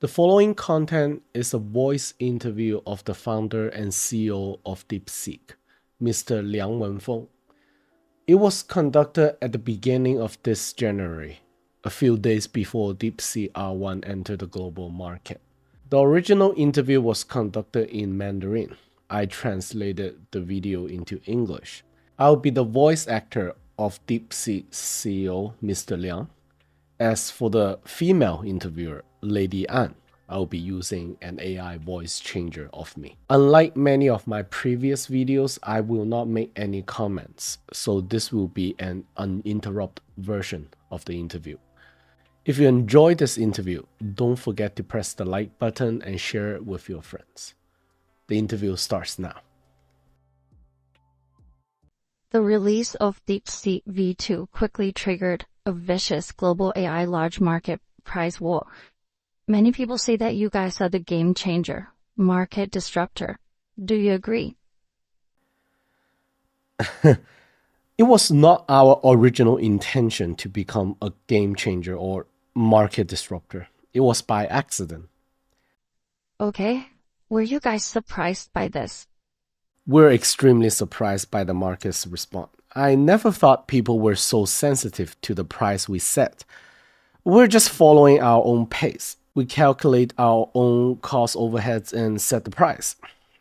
The following content is a voice interview of the founder and CEO of Deepseek, Mr. LIANGFENG. It was conducted at the beginning of this January, a few days before DeepSeek R1 entered the global market. The original interview was conducted in Mandarin. I translated the video into English. I'll be the voice actor of DeepSeek's CEO, Mr. Liang. As for the female interviewer, Lady An, I'll be using an AI voice changer of me. Unlike many of my previous videos, I will not make any comments, so this will be an uninterrupted version of the interview. If you enjoyed this interview, don't forget to press the like button and share it with your friends. The interview starts now. The release of DeepSeek V2 quickly triggered a vicious global AI large market price war. Many people say that you guys are the game changer, market disruptor. Do you agree? It was not our original intention to become a game changer or market disruptor. It was by accident. Okay. Were you guys surprised by this? We're extremely surprised by the market's response. I never thought people were so sensitive to the price we set. We're just following our own pace. We calculate our own cost overheads and set the price.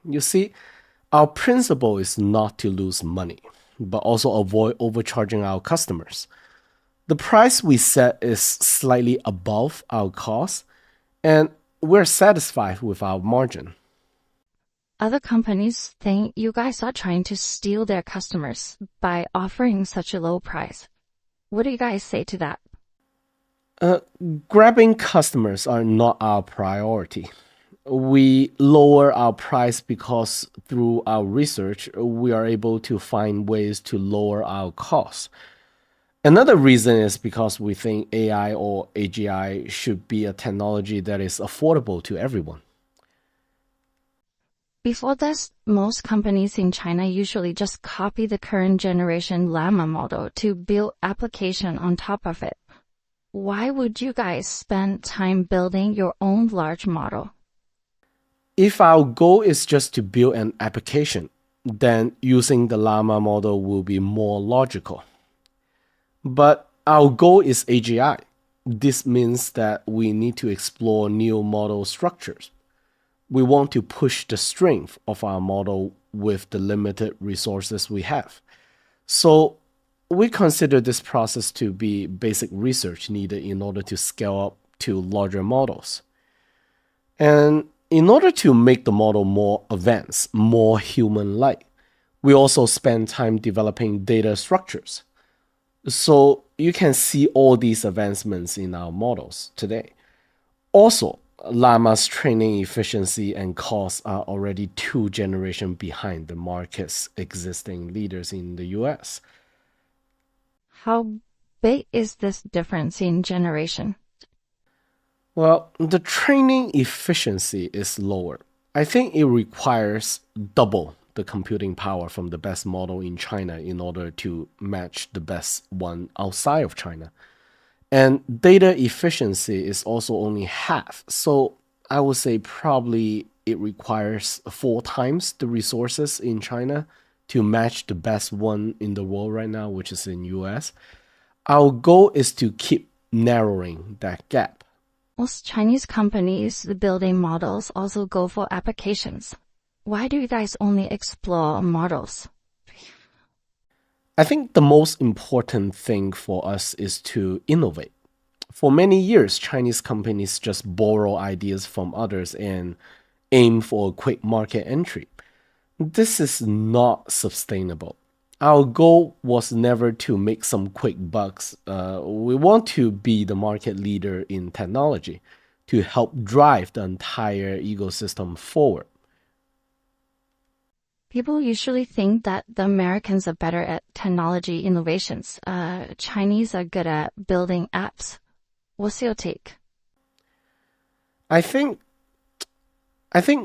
You see, our principle is not to lose money, but also avoid overcharging our customers. The price we set is slightly above our cost, and we're satisfied with our margin. Other companies think you guys are trying to steal their customers by offering such a low price. What do you guys say to that? Grabbing customers are not our priority. We lower our price because through our research, we are able to find ways to lower our costs. Another reason is because we think AI or AGI should be a technology that is affordable to everyone. Before this, most companies in China usually just copy the current generation Llama model to build application on top of it. Why would you guys spend time building your own large model? If our goal is just to build an application, then using the Llama model will be more logical. But our goal is AGI. This means that we need to explore new model structures. We want to push the strength of our model with the limited resources we have. So we consider this process to be basic research needed in order to scale up to larger models. And in order to make the model more advanced, more human-like, we also spend time developing data structures. So you can see all these advancements in our models today. Also, Llama's training efficiency and costs are already 2 generations behind the market's existing leaders in the US. How big is this difference in generation? Well, the training efficiency is lower. I think it requires double the computing power from the best model in China in order to match the best one outside of China. And data efficiency is also only half. So I would say probably it requires 4 times the resources in China to match the best one in the world right now, which is in US. Our goal is to keep narrowing that gap. Most Chinese companies building models also go for applications. Why do you guys only explore models? I think the most important thing for us is to innovate. For many years, Chinese companies just borrow ideas from others and aim for a quick market entry. This is not sustainable. Our goal was never to make some quick bucks. We want to be the market leader in technology to help drive the entire ecosystem forward. People usually think that the Americans are better at technology innovations. Chinese are good at building apps. What's your take? I think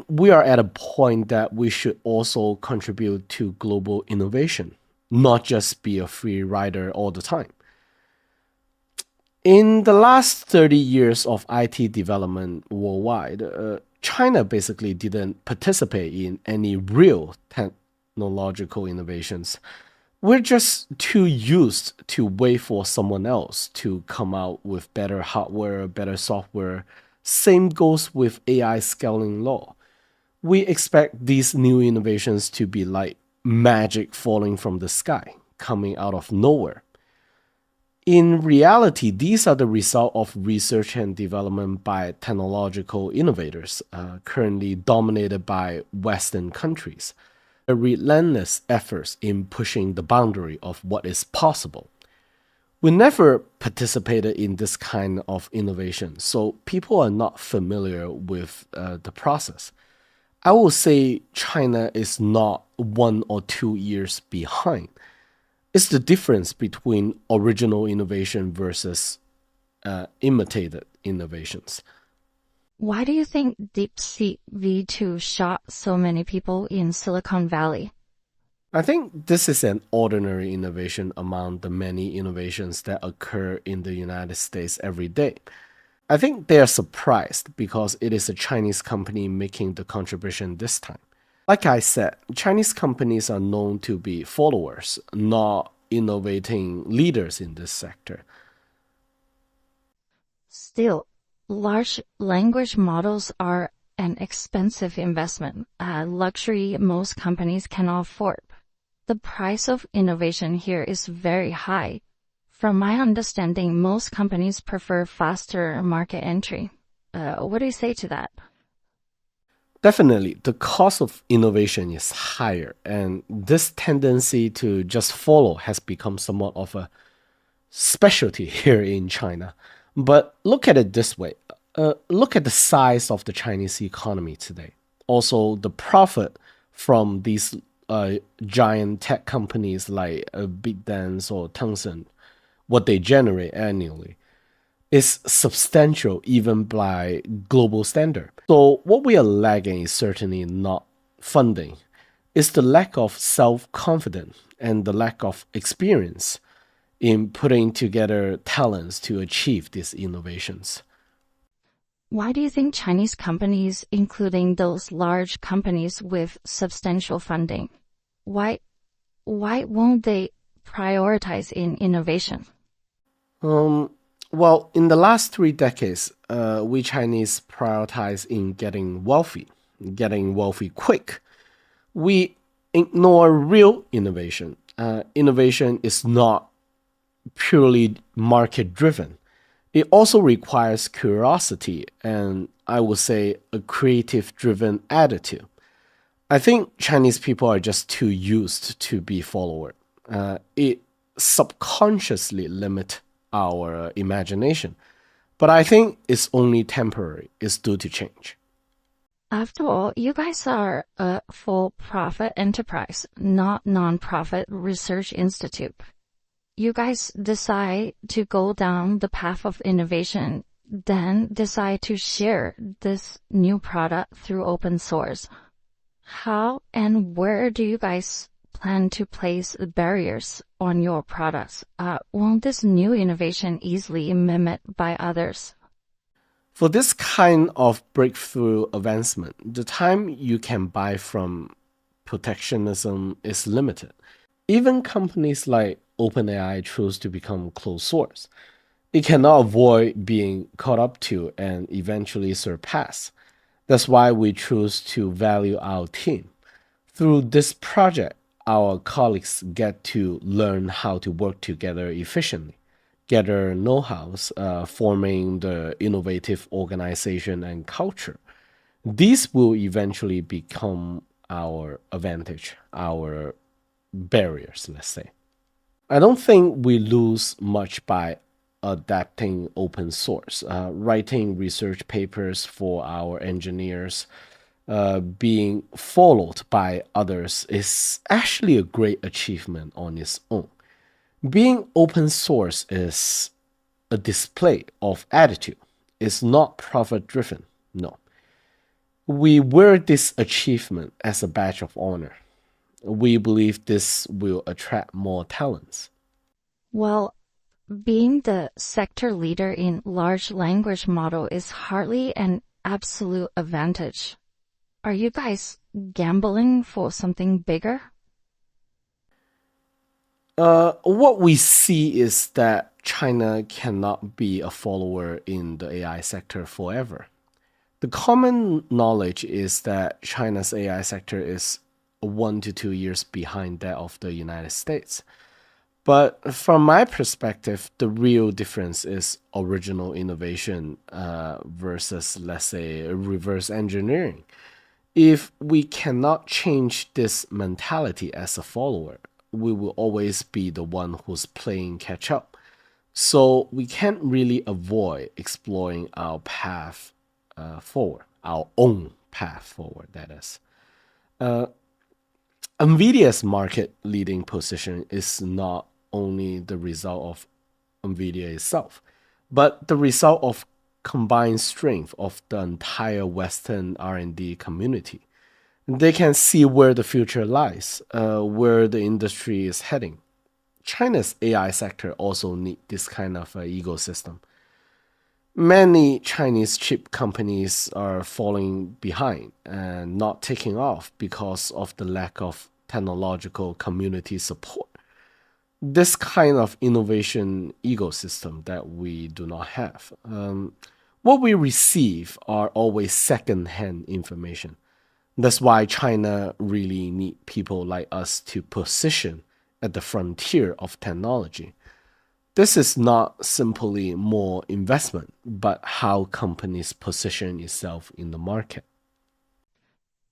we are at a point that we should also contribute to global innovation, not just be a free rider all the time. In the last 30 years of IT development worldwide, China basically didn't participate in any real technological innovations. We're just too used to wait for someone else to come out with better hardware, better software. Same goes with AI scaling law. We expect these new innovations to be like magic falling from the sky, coming out of nowhere. In reality, these are the result of research and development by technological innovators, currently dominated by Western countries. A relentless efforts in pushing the boundary of what is possible. We never participated in this kind of innovation, so people are not familiar with the process. I will say China is not 1 or 2 years behind. It's the difference between original innovation versus imitated innovations. Why do you think DeepSeek V2 shocked so many people in Silicon Valley? I think this is an ordinary innovation among the many innovations that occur in the United States every day. I think they are surprised because it is a Chinese company making the contribution this time. Like I said, Chinese companies are known to be followers, not innovating leaders in this sector. Still, large language models are an expensive investment, a luxury most companies cannot afford. The price of innovation here is very high. From my understanding, most companies prefer faster market entry. What do you say to that? Definitely, the cost of innovation is higher, and this tendency to just follow has become somewhat of a specialty here in China. But look at it this way, look at the size of the Chinese economy today. Also, the profit from these giant tech companies like ByteDance or Tencent, what they generate annually is substantial even by global standard. So what we are lacking is certainly not funding. It's the lack of self-confidence and the lack of experience in putting together talents to achieve these innovations. Why do you think Chinese companies, including those large companies with substantial funding, why won't they prioritize in innovation? Um, well, in the last 3 decades, we Chinese prioritize in getting wealthy quick. We ignore real innovation. Innovation is not purely market driven. It also requires curiosity and I would say a creative driven attitude. I think Chinese people are just too used to be follower. It subconsciously limit our imagination. But I think it's only temporary. It's due to change. After all, you guys are a for-profit enterprise, not non-profit research institute. You guys decide to go down the path of innovation, then decide to share this new product through open source. How and where do you guys plan to place the barriers on your products? Won't this new innovation easily mimicked by others? For this kind of breakthrough advancement, the time you can buy from protectionism is limited. Even companies like OpenAI choose to become closed source. It cannot avoid being caught up to and eventually surpass. That's why we choose to value our team. Through this project, our colleagues get to learn how to work together efficiently, gather know-hows, forming the innovative organization and culture. These will eventually become our advantage, our barriers, let's say. I don't think we lose much by adapting open source, writing research papers for our engineers, being followed by others is actually a great achievement on its own. Being open source is a display of attitude. It's not profit driven. No. We wear this achievement as a badge of honor. We believe this will attract more talents. Well, Being the sector leader in large language model is hardly an absolute advantage. Are you guys gambling for something bigger? What we see is that China cannot be a follower in the AI sector forever. The common knowledge is that China's AI sector is 1 to 2 years behind that of the United States. But from my perspective, the real difference is original innovation versus, let's say, reverse engineering. If we cannot change this mentality as a follower, we will always be the one who's playing catch up. So we can't really avoid exploring our path forward, our own path forward, that is. NVIDIA's market leading position is not only the result of NVIDIA itself, but the result of combined strength of the entire Western R&D community. They can see where the future lies, where the industry is heading. China's AI sector also need this kind of ecosystem. Many Chinese chip companies are falling behind and not taking off because of the lack of technological community support. This kind of innovation ecosystem that we do not have. What we receive are always second-hand information. That's why China really need people like us to position at the frontier of technology. This is not simply more investment, but how companies position itself in the market.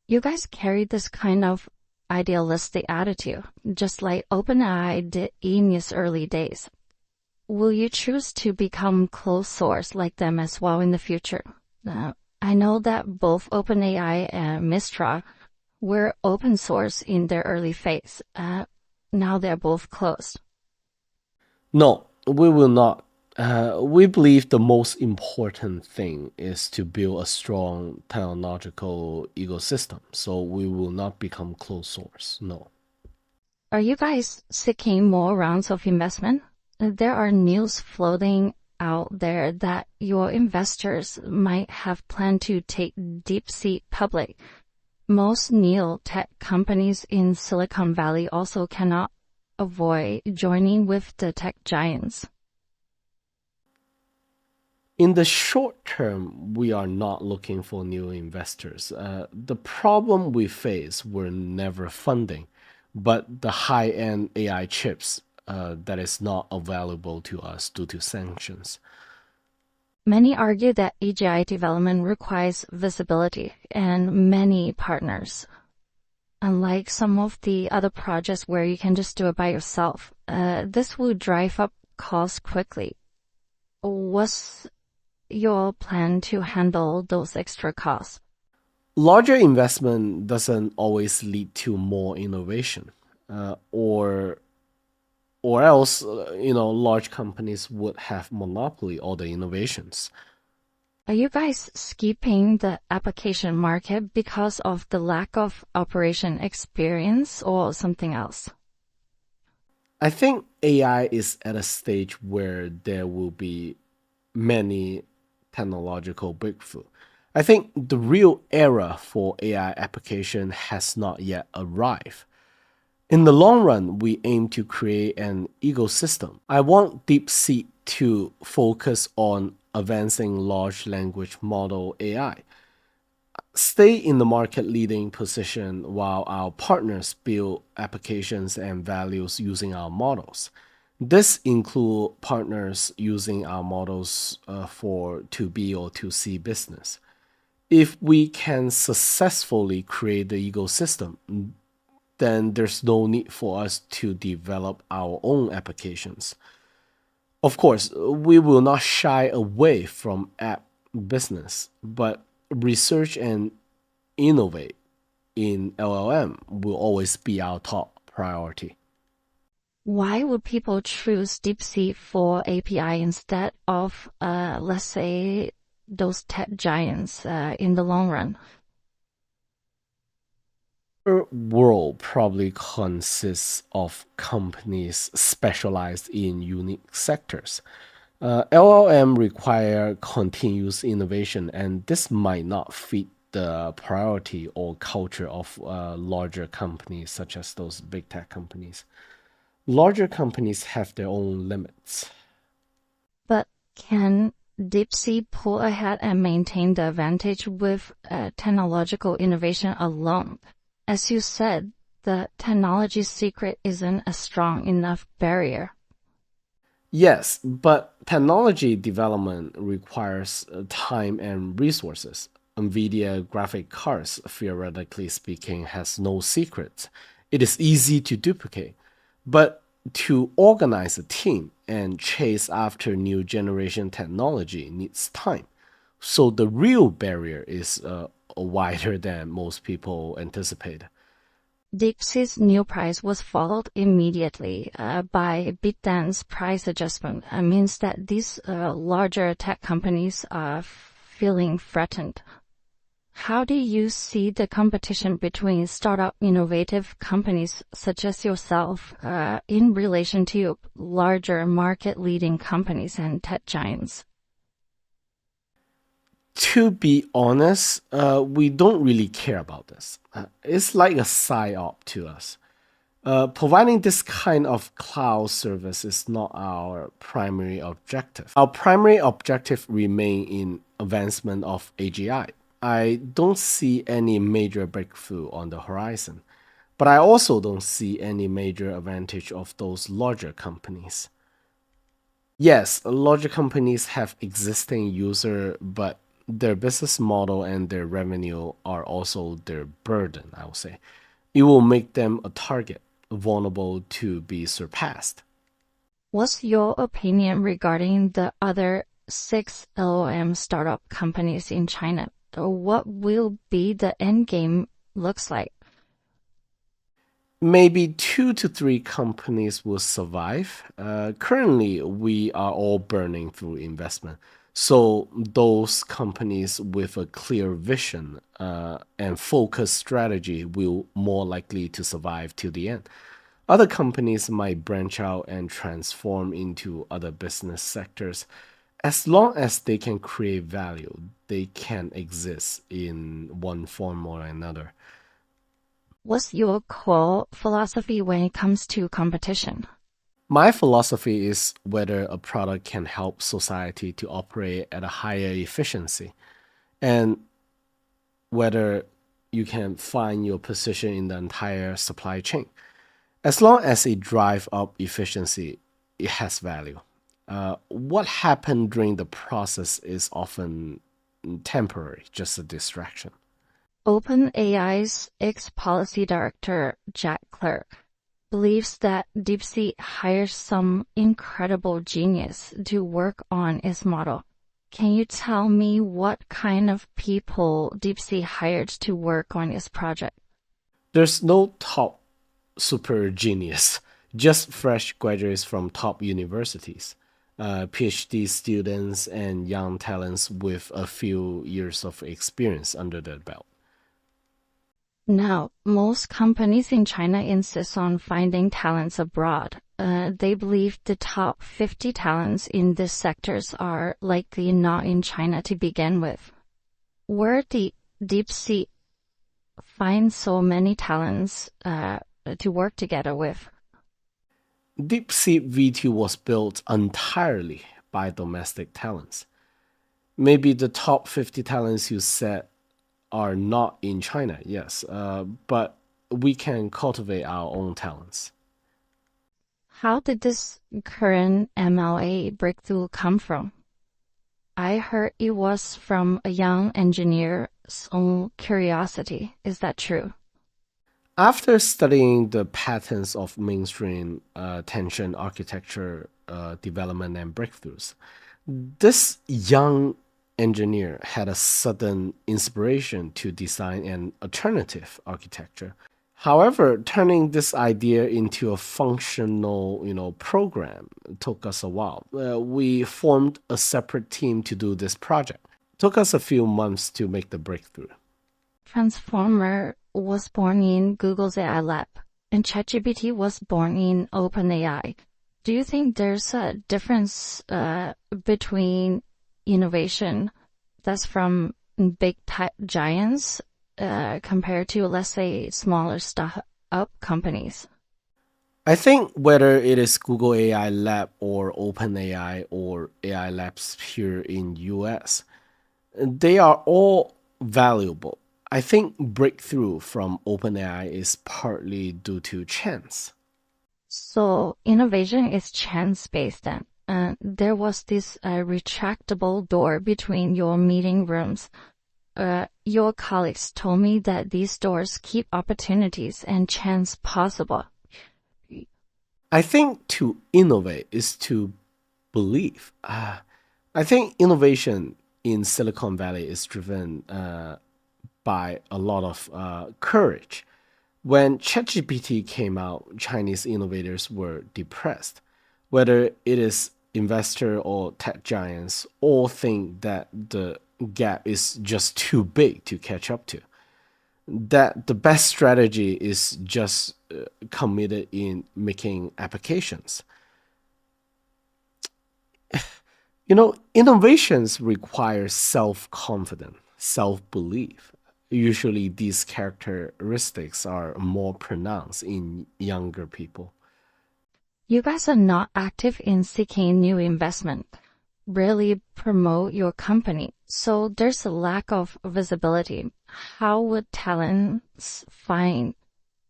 You guys carry this kind of idealistic attitude, just like OpenAI did in its early days. Will you choose to become closed source like them as well in the future? I know that both OpenAI and Mistral were open source in their early phase. Now they're both closed. No, we will not. We believe the most important thing is to build a strong technological ecosystem. So we will not become closed source. No. Are you guys seeking more rounds of investment? There are news floating out there that your investors might have planned to take Deepseek public. Most neo-tech companies in Silicon Valley also cannot avoid joining with the tech giants. In the short term, we are not looking for new investors. The problem we face were never funding, but the high-end AI chips that is not available to us due to sanctions. Many argue that AGI development requires visibility and many partners. Unlike some of the other projects where you can just do it by yourself, this will drive up costs quickly. What's your plan to handle those extra costs? Larger investment doesn't always lead to more innovation, or else, large companies would have monopoly all the innovations. Are you guys skipping the application market because of the lack of operation experience or something else? I think AI is at a stage where there will be many technological breakthrough. I think the real era for AI application has not yet arrived. In the long run, we aim to create an ecosystem. I want Deepseek to focus on advancing large language model AI, stay in the market leading position while our partners build applications and values using our models. This include partners using our models for 2B or 2C business. If we can successfully create the ecosystem, then there's no need for us to develop our own applications. Of course, we will not shy away from app business, but research and innovate in LLM will always be our top priority. Why would people choose Deepseek for API instead of, let's say, those tech giants in the long run? Our world probably consists of companies specialized in unique sectors. LLM require continuous innovation, and this might not fit the priority or culture of larger companies, such as those big tech companies. Larger companies have their own limits. But can Deepseek pull ahead and maintain the advantage with technological innovation alone? As you said, the technology secret isn't a strong enough barrier. Yes, but technology development requires time and resources. NVIDIA graphic cards, theoretically speaking, has no secrets. It is easy to duplicate. But to organize a team and chase after new generation technology needs time. So the real barrier is wider than most people anticipate. DeepSeek's new price was followed immediately by BitDance's price adjustment. It means that these larger tech companies are feeling threatened. How do you see the competition between startup innovative companies such as yourself in relation to larger market-leading companies and tech giants? To be honest, we don't really care about this. It's like a psyop to us. Providing this kind of cloud service is not our primary objective. Our primary objective remain in advancement of AGI. I don't see any major breakthrough on the horizon, but I also don't see any major advantage of those larger companies. Yes, larger companies have existing user, but their business model and their revenue are also their burden, I would say. It will make them a target, vulnerable to be surpassed. What's your opinion regarding the other six LOM startup companies in China? What will be the end game looks like? Maybe 2 to 3 companies will survive. Currently, we are all burning through investment. So those companies with a clear vision and focused strategy will more likely to survive till the end. Other companies might branch out and transform into other business sectors. As long as they can create value, they can exist in one form or another. What's your core philosophy when it comes to competition? My philosophy is whether a product can help society to operate at a higher efficiency and whether you can find your position in the entire supply chain. As long as it drives up efficiency, it has value. What happened during the process is often temporary, just a distraction. OpenAI's ex-policy director, Jack Clerk, believes that DeepSeek hires some incredible genius to work on its model. Can you tell me what kind of people DeepSeek hired to work on its project? There's no top super genius, just fresh graduates from top universities, PhD students, and young talents with a few years of experience under their belt. Now, most companies in China insist on finding talents abroad. They believe the top 50 talents in these sectors are likely not in China to begin with. Where did DeepSeek find so many talents to work together with? DeepSeek V2 was built entirely by domestic talents. Maybe the top 50 talents you said are not in China, yes, but we can cultivate our own talents. How did this current MLA breakthrough come from? I heard it was from a young engineer's own curiosity. Is that true? After studying the patterns of mainstream tension architecture development and breakthroughs, this young engineer had a sudden inspiration to design an alternative architecture. However, turning this idea into a functional, program took us a while. We formed a separate team to do this project. Took us a few months to make the breakthrough. Transformer was born in Google's AI lab, and ChatGPT was born in OpenAI. Do you think there's a difference between innovation that's from big tech giants compared to, let's say, smaller startup companies? I think whether it is Google AI Lab or OpenAI or AI Labs here in US, they are all valuable. I think breakthrough from OpenAI is partly due to chance. So innovation is chance-based then. There was this retractable door between your meeting rooms. Your colleagues told me that these doors keep opportunities and chance possible. I think to innovate is to believe. I think innovation in Silicon Valley is driven by a lot of courage. When ChatGPT came out, Chinese innovators were depressed. Whether it is investor or tech giants, all think that the gap is just too big to catch up to. That the best strategy is just committed in making applications. Innovations require self-confidence, self-belief. Usually these characteristics are more pronounced in younger people. You guys are not active in seeking new investment, rarely promote your company, so there's a lack of visibility. How would talents find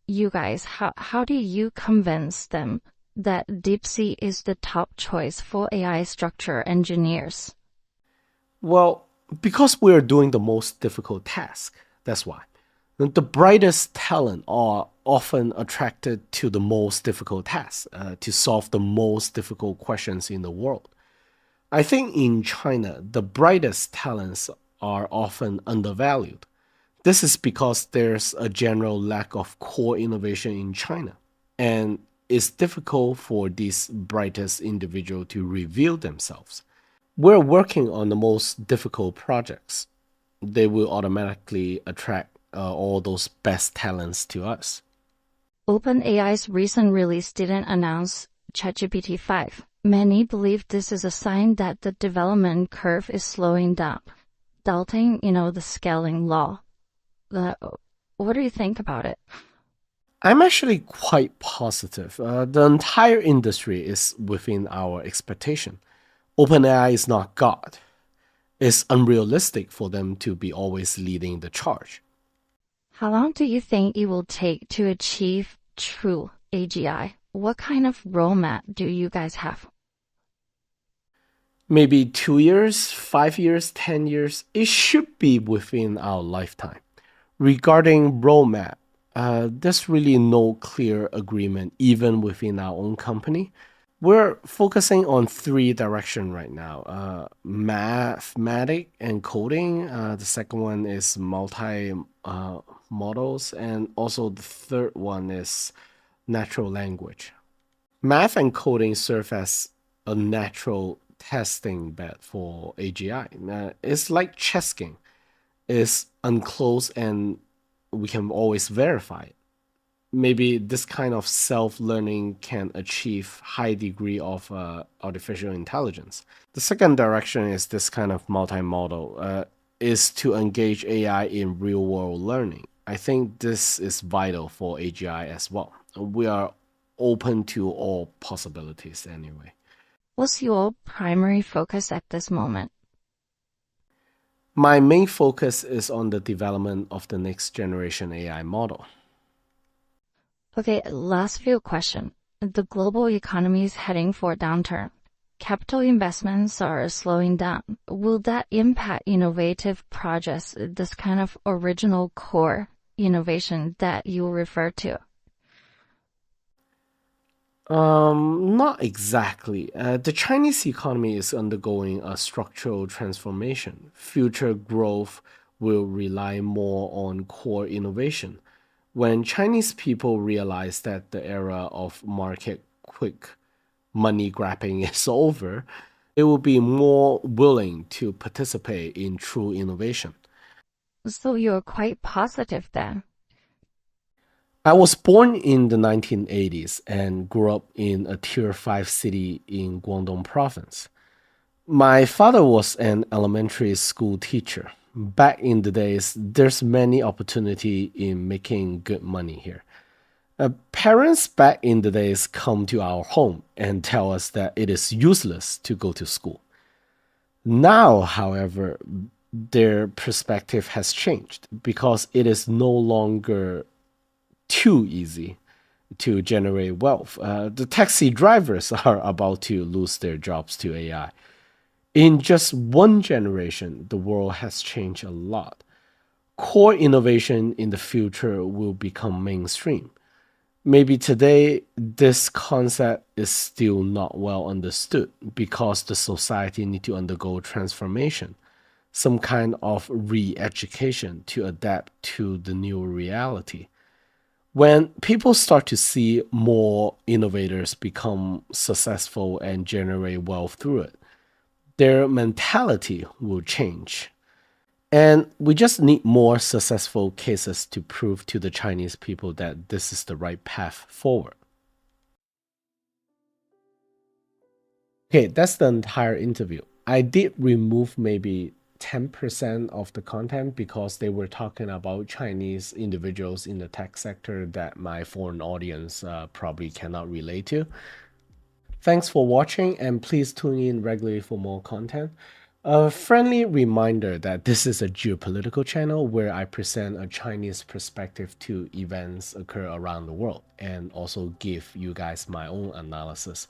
you guys? How do you convince them that Deepseek is the top choice for AI structure engineers? Well, because we're doing the most difficult task, that's why. The brightest talent are often attracted to the most difficult tasks, to solve the most difficult questions in the world. I think in China, the brightest talents are often undervalued. This is because there's a general lack of core innovation in China, and it's difficult for these brightest individuals to reveal themselves. We're working on the most difficult projects. They will automatically attract all those best talents to us. OpenAI's recent release didn't announce ChatGPT 5. Many believe this is a sign that the development curve is slowing down, doubting, the scaling law. What do you think about it? I'm actually quite positive. The entire industry is within our expectation. OpenAI is not God. It's unrealistic for them to be always leading the charge. How long do you think it will take to achieve true AGI? What kind of roadmap do you guys have? Maybe 2 years, 5 years, 10 years. It should be within our lifetime. Regarding roadmap, there's really no clear agreement even within our own company. We're focusing on three directions right now: mathematic and coding. The second one is multi models, and also the third one is natural language. Math and coding serve as a natural testing bed for AGI. It's like chess game. It's unclosed and we can always verify it. Maybe this kind of self-learning can achieve high degree of artificial intelligence. The second direction is this kind of multimodal, is to engage AI in real-world learning. I think this is vital for AGI as well. We are open to all possibilities anyway. What's your primary focus at this moment? My main focus is on the development of the next generation AI model. Okay, last few question. The global economy is heading for a downturn. Capital investments are slowing down. Will that impact innovative projects, this kind of original core innovation that you refer to? Not exactly. The Chinese economy is undergoing a structural transformation. Future growth will rely more on core innovation. When Chinese people realize that the era of market quick money grabbing is over, they will be more willing to participate in true innovation. So you're quite positive then. I was born in the 1980s and grew up in a Tier 5 city in Guangdong province. My father was an elementary school teacher. Back in the days, there's many opportunity in making good money here. Parents back in the days come to our home and tell us that it is useless to go to school. Now, however, their perspective has changed because it is no longer too easy to generate wealth. The taxi drivers are about to lose their jobs to AI. In just one generation, the world has changed a lot. Core innovation in the future will become mainstream. Maybe today this concept is still not well understood because the society need to undergo transformation, some kind of re-education to adapt to the new reality. When people start to see more innovators become successful and generate wealth through it, their mentality will change. And we just need more successful cases to prove to the Chinese people that this is the right path forward. Okay, that's the entire interview. I did remove maybe 10% of the content because they were talking about Chinese individuals in the tech sector that my foreign audience probably cannot relate to. Thanks for watching and please tune in regularly for more content. A friendly reminder that this is a geopolitical channel where I present a Chinese perspective to events occur around the world and also give you guys my own analysis.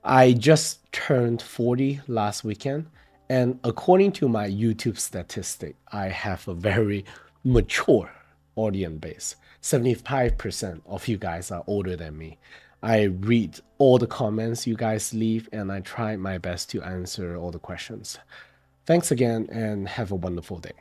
I just turned 40 last weekend, and according to my YouTube statistic, I have a very mature audience base. 75% of you guys are older than me. I read all the comments you guys leave, and I try my best to answer all the questions. Thanks again, and have a wonderful day.